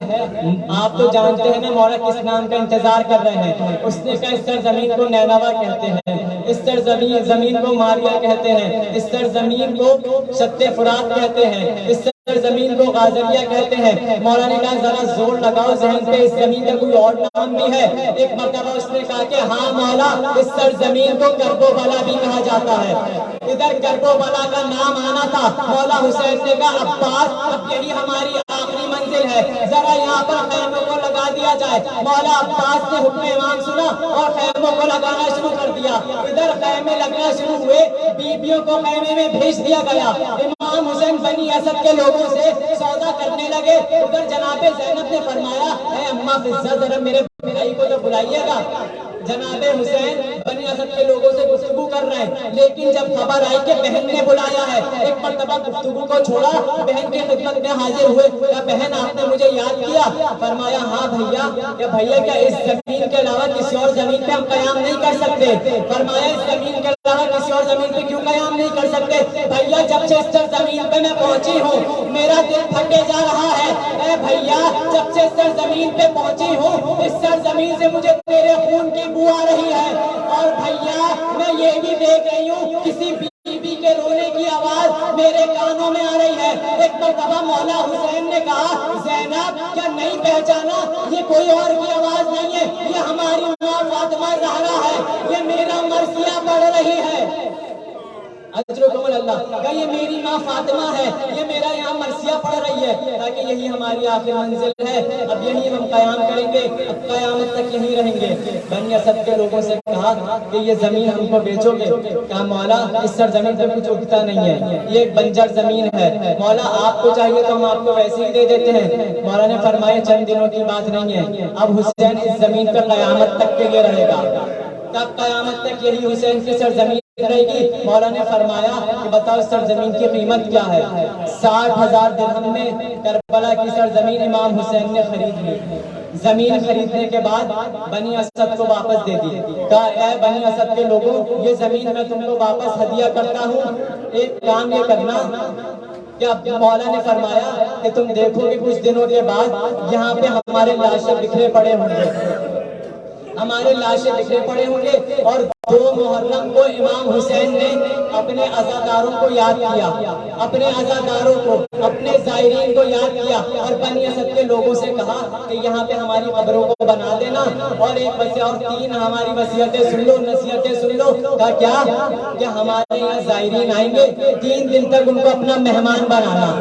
آپ تو جانتے ہیں نا مولا کس نام کا انتظار کر رہے ہیں. اس نے کہا اس سرزمین کو نینوا کہتے ہیں, اس سرزمین کو ماریا کہتے ہیں, اس سرزمین کو شط فرات کہتے ہیں, اس سرزمین کو غازریہ کہتے ہیں. مولا نے کہا ذرا زور لگاؤ ذہن پہ, اس زمین کا کوئی اور نام بھی ہے. ایک مرتبہ اس نے کہا کہ ہاں مولا اس سرزمین کو کرب و بلا بھی کہا جاتا ہے. ادھر کرب و بلا کا نام آنا تھا. مولا حسین نے کہا عباس اب یہی ہماری آخری منزل ہے, ذرا یہاں پر خیموں کو لگا دیا جائے. مولا عباس نے حکم امام سنا اور خیموں کو لگانا شروع کر دیا. ادھر خیمے لگنا شروع ہوئے, بیویوں کو خیمے میں بھیج دیا گیا. امام حسین بنی اسد کے لوگوں سے سودا کرنے لگے. ادھر جناب زینب نے فرمایا اے اماں فضہ ذرا میرے بھائی کو تو بلائیے گا. جناب حسین بنی اسد کے لوگوں سے گفتگو کر رہے ہیں, لیکن جب خبر آئی کہ بہن نے بلایا ہے, ایک مرتبہ گفتگو کو چھوڑا, بہن کی خدمت میں حاضر ہوئے. کہا بہن آپ نے مجھے یاد کیا. فرمایا ہاں بھیا. یا بھیا کیا اس زمین کے علاوہ کسی اور زمین پہ ہم قیام نہیں کر سکتے. فرمایا اس زمین کے علاوہ کسی اور زمین پہ کیوں قیام نہیں کر سکتے. بھیا جب سے اس زمین پہ میں پہنچی ہوں میرا دل پھٹے جا رہا ہے. اے بھیا جب سے اس زمین پہ پہنچی ہوں اس زمین سے مجھے تیرے خون کی بو آ رہی ہے. اور بھیا میں یہ بھی دیکھ رہی ہوں کسی بیوی کے رونے کی آواز میرے کانوں میں آ رہی ہے. ایک مرتبہ مولا حسین نے کہا زینب کیا نہیں پہچانا, یہ کوئی اور کی آواز نہیں ہے, یہ ہماری ماں فاطمہ زہرا ہے, یہ میرا مرثیہ پڑھ رہی ہے. اجرکم اللہ. کہ یہ میری ماں فاطمہ ہے, یہ میرا یہاں مرثیہ پڑھ رہی ہے, تاکہ یہی ہماری آخری منزل ہے, اب یہی ہم قیام کریں گے. اب قیامت تک یہیں رہیں گے۔ بنی اسد کے لوگوں سے کہا کہ یہ زمین ہم کو بیچو گے؟ کہا مولا اس سرزمین پہ کچھ اگتا نہیں ہے، یہ ایک بنجر زمین ہے، مولا آپ کو چاہیے تو ہم آپ کو ویسے ہی دے دیتے ہیں۔ مولا نے فرمایا چند دنوں کی بات نہیں ہے، اب حسین اس زمین پر قیامت تک کے لیے رہے گا۔ تب قیامت تک یہی حسین کی سرزمین رہے گی۔ مولا نے فرمایا کہ بتاؤ سرزمین کی قیمت کیا ہے؟ 60,000 درہم میں کربلا کی سرزمین امام حسین نے خرید لی۔ زمین خریدنے کے بعد بنی اسد کو واپس دے دی۔ کہا اے بنی اسد کے لوگوں، یہ زمین میں تم کو واپس ہدیہ کرتا ہوں، ایک کام یہ کرنا کہ مولا نے فرمایا کہ تم دیکھو گے کچھ دنوں کے بعد یہاں پہ ہمارے لاشیں بکھرے پڑے ہوں گے، ہمارے لاشیں بکھرے پڑے ہوں گے۔ اور 2 محرم کو امام حسین نے اپنے عزاداروں کو یاد کیا، اپنے عزاداروں کو، اپنے زائرین کو یاد کیا اور بنی اسد کے لوگوں سے کہا کہ یہاں پہ ہماری قبروں کو بنا دینا اور ایک وصیت اور 3 ہماری وصیتیں سن لو، نصیحتیں سن لو۔ کہا کیا؟ کہ ہمارے یہاں زائرین آئیں گے، 3 دن تک ان کو اپنا مہمان بنانا۔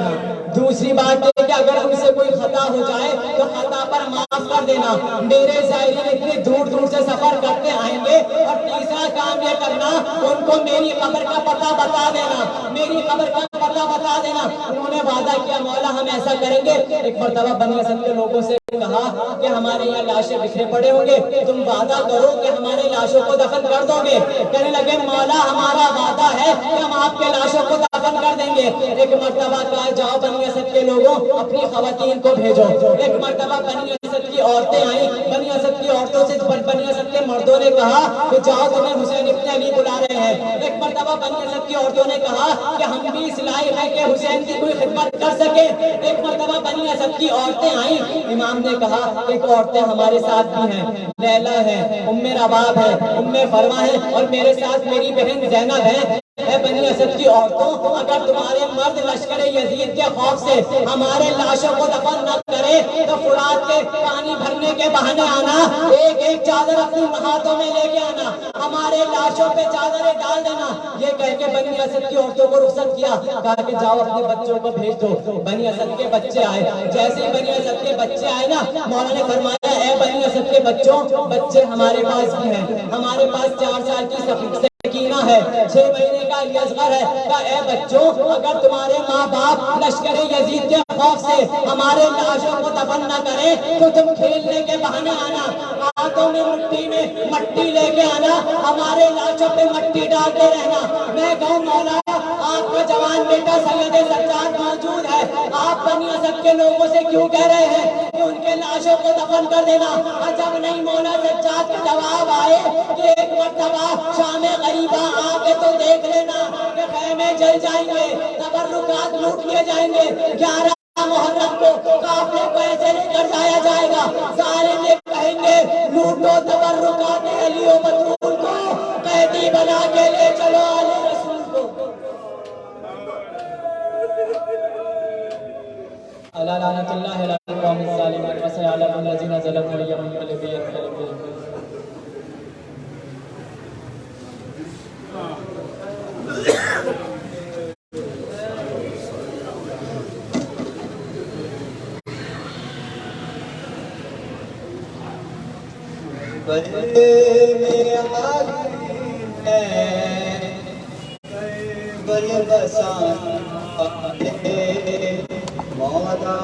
دوسری بات یہ کہ اگر ہم سے کوئی خطا ہو جائے تو خطا پر معاف کر دینا۔ میرے زائرین اتنی دور دور سے سفر کرتے آئیں گے۔ اور تیسرا کام یہ کرنا ان کو میری قبر کا پتہ بتا دینا، میری قبر کا پتہ بتا دینا۔ انہوں نے وعدہ کیا مولا ہم ایسا کریں گے۔ ایک مرتبہ بنی اسد کے لوگوں سے کہا کہ ہمارے یہاں لاشیں بکھرے پڑے ہوں گے، تم وعدہ کرو کہ ہمارے لاشوں کو دفن کر دو گے۔ کہنے لگے مولا ہمارا وعدہ ہے کہ ہم آپ کے لاشوں کو دفن کر دیں گے۔ ایک مرتبہ کہا جاؤ بنی اسد کے لوگوں اپنی خواتین کو بھیجو۔ ایک مرتبہ بنی اسد کی عورتیں آئیں، بنی اسد کی عورتوں سے بنی اسد کے مردوں نے کہا کہ جاؤ تمہیں حسین ابن علی بلا رہے ہیں۔ ایک مرتبہ بنی اسد کی عورتوں نے کہا کہ ہم بھی اس لائق ہیں کہ حسین کی کوئی خدمت کر سکے۔ ایک مرتبہ بنی اسد کی عورتیں آئیں، امام نے کہا ایک عورتیں ہمارے ساتھ بھی ہیں، لیلا ہے، ام رباب ہے، ام فروا ہے اور میرے ساتھ میری بہن زینب ہے۔ اے بنی اسد کی عورتوں، اگر تمہارے مرد لشکر یزید کے خوف سے ہمارے لاشوں کو دفن نہ کرے تو فرات کے پانی بھرنے کے بہانے آنا، ایک ایک چادر اپنی ہاتھوں میں لے کے آنا، ہمارے لاشوں پہ چادریں ڈال دینا۔ یہ کہہ کے بنی اسد کی عورتوں کو رخصت کیا، کہا کہ جاؤ اپنے بچوں کو بھیج دو۔ بنی اسد کے بچے آئے، جیسے ہی بنی اسد کے بچے آئے نا، مولا نے فرمایا اے بنی اسد کے بچوں، بچے ہمارے پاس بھی ہیں، ہمارے پاس 4 سال کی سکینہ ہے، 6 مہینے کا علی اصغر ہے۔ کہا اے بچوں، اگر تمہارے ماں باپ لشکر یزید کے خوف سے ہمارے لاشوں کو دفن نہ کرے تو تم کھیلنے کے بہانے آنا، ہاتھوں میں مٹی لے کے آنا، ہمارے لاشوں پہ مٹی ڈالتے رہنا۔ میں کہوں مولا آپ کا جوان بیٹا سید سجاد موجود ہے، آپ بنی اسد کے لوگوں سے کیوں کہہ رہے ہیں کہ ان کے لاشوں کو دفن کر دینا؟ عجب نہیں مولا سجاد کا جواب آئے کہ ایک مرتبہ شام غریبہ آ کے تو دیکھ لینا کہ خیمے جل جائیں گے، تبرکات لوٹ لیے جائیں گے، 11 محرم کو قافلے کو ایسے لے کر جایا جائے گا، ظالم یہ کہیں گے لوٹو تبرکات علی و بطول کو، قیدی بنا کے لے چلو علی رسول کو۔ الا لعنت اللہ علی القوم الظالمین وسيعلم الذين ظلموا اي منقلب ينقلبون۔ بل بسان مولا